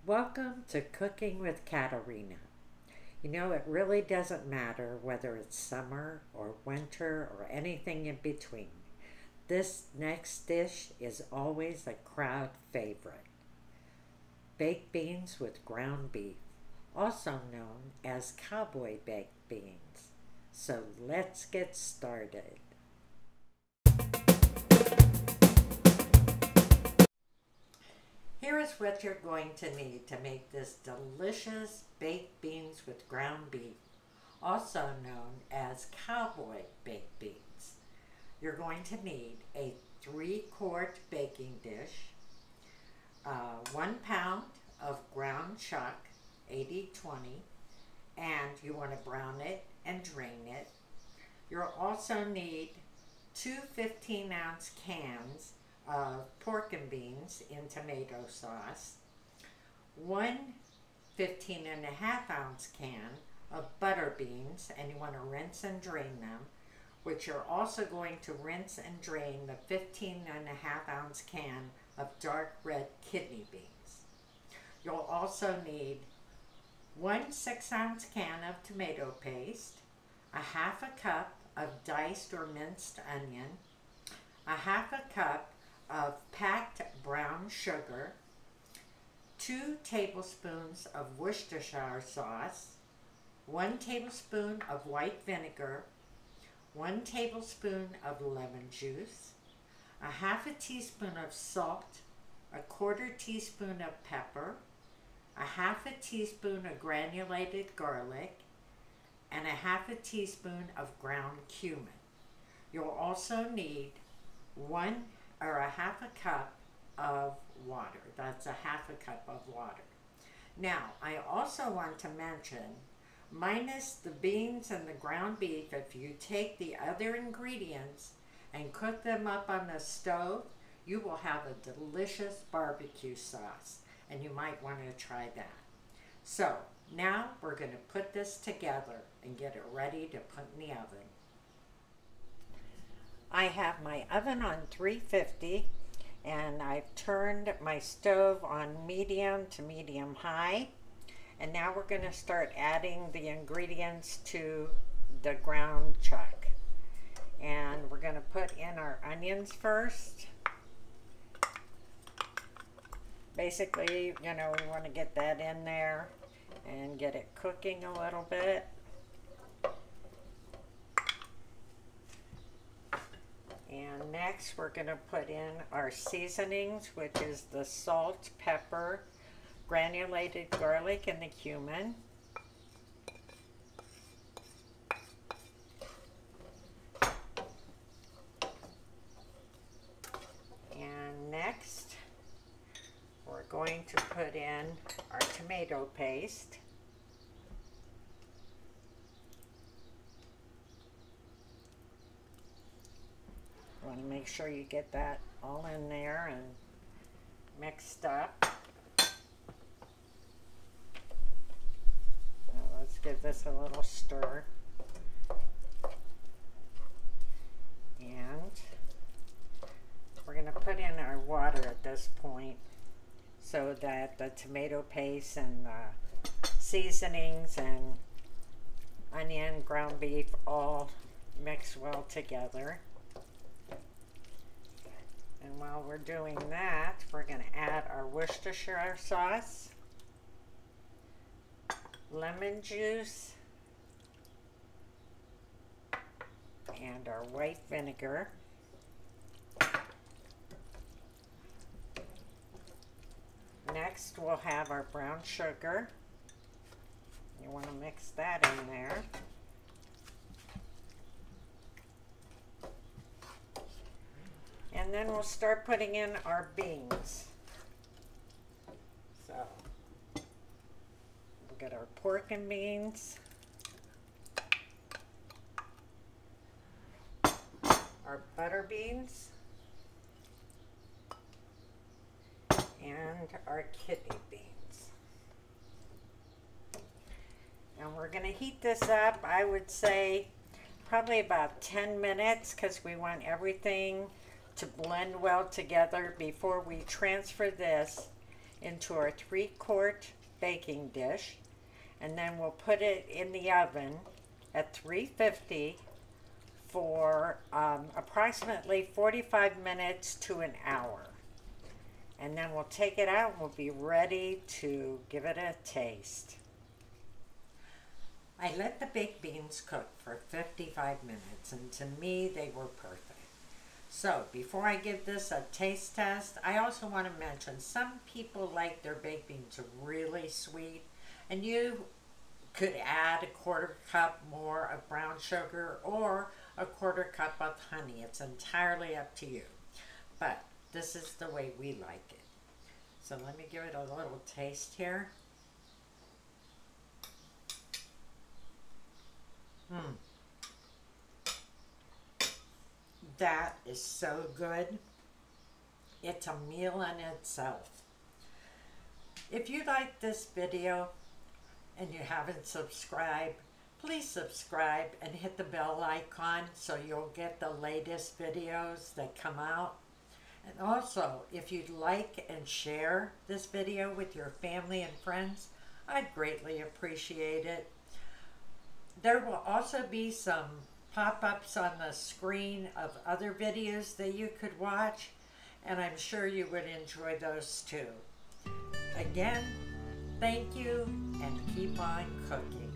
Welcome to Cooking with Katerina. You know, it really doesn't matter whether it's summer or winter or anything in between. This next dish is always a crowd favorite. Baked beans with ground beef, also known as Cowboy Baked Beans. So let's get started. Here is what you're going to need to make this delicious baked beans with ground beef, also known as Cowboy Baked Beans. You're going to need a 3-quart baking dish, 1 pound of ground chuck, 80-20, and you want to brown it and drain it. You'll also need 2 15-ounce cans of pork and beans in tomato sauce, 1 15.5-ounce can of butter beans, and you want to rinse and drain them, which you're also going to rinse and drain the 15.5-ounce can of dark red kidney beans. You'll also need 1 6-ounce can of tomato paste, a half a cup of diced or minced onion, a half a cup of packed brown sugar, 2 tablespoons of Worcestershire sauce, 1 tablespoon of white vinegar, 1 tablespoon of lemon juice, a half a teaspoon of salt, a 1/4 teaspoon of pepper, a half a teaspoon of granulated garlic, and a half a teaspoon of ground cumin. You'll also need a half a cup of water. That's a half a cup of water. Now, I also want to mention, minus the beans and the ground beef, if you take the other ingredients and cook them up on the stove, you will have a delicious barbecue sauce, and you might want to try that. So, now we're going to put this together and get it ready to put in the oven. I have my oven on 350 and I've turned my stove on medium to medium high, and now we're going to start adding the ingredients to the ground chuck. And we're going to put in our onions first. Basically, you know, we want to get that in there and get it cooking a little bit. And next we're going to put in our seasonings, which is the salt, pepper, granulated garlic, and the cumin. And next we're going to put in our tomato paste. You want to make sure you get that all in there and mixed up. Now let's give this a little stir. And we're going to put in our water at this point so that the tomato paste and the seasonings and onion, ground beef all mix well together. And while we're doing that, we're going to add our Worcestershire sauce, lemon juice, and our white vinegar. Next, we'll have our brown sugar. You want to mix that in there. And then we'll start putting in our beans. So, we'll get our pork and beans, our butter beans, and our kidney beans. And we're going to heat this up, I would say, probably about 10 minutes, because we want everything to blend well together before we transfer this into our 3-quart baking dish, and then we'll put it in the oven at 350 for approximately 45 minutes to an hour. And then we'll take it out and we'll be ready to give it a taste. I let the baked beans cook for 55 minutes, and to me they were perfect. So before I give this a taste test, I also want to mention some people like their baked beans really sweet, and you could add a 1/4 cup more of brown sugar or a 1/4 cup of honey. It's entirely up to you, but this is the way we like it. So let me give it a little taste here. That is so good. It's a meal in itself. If you like this video and you haven't subscribed, please subscribe and hit the bell icon so you'll get the latest videos that come out. And also, if you'd like and share this video with your family and friends, I'd greatly appreciate it. There will also be some pop-ups on the screen of other videos that you could watch, and I'm sure you would enjoy those too. Again, thank you, and keep on cooking.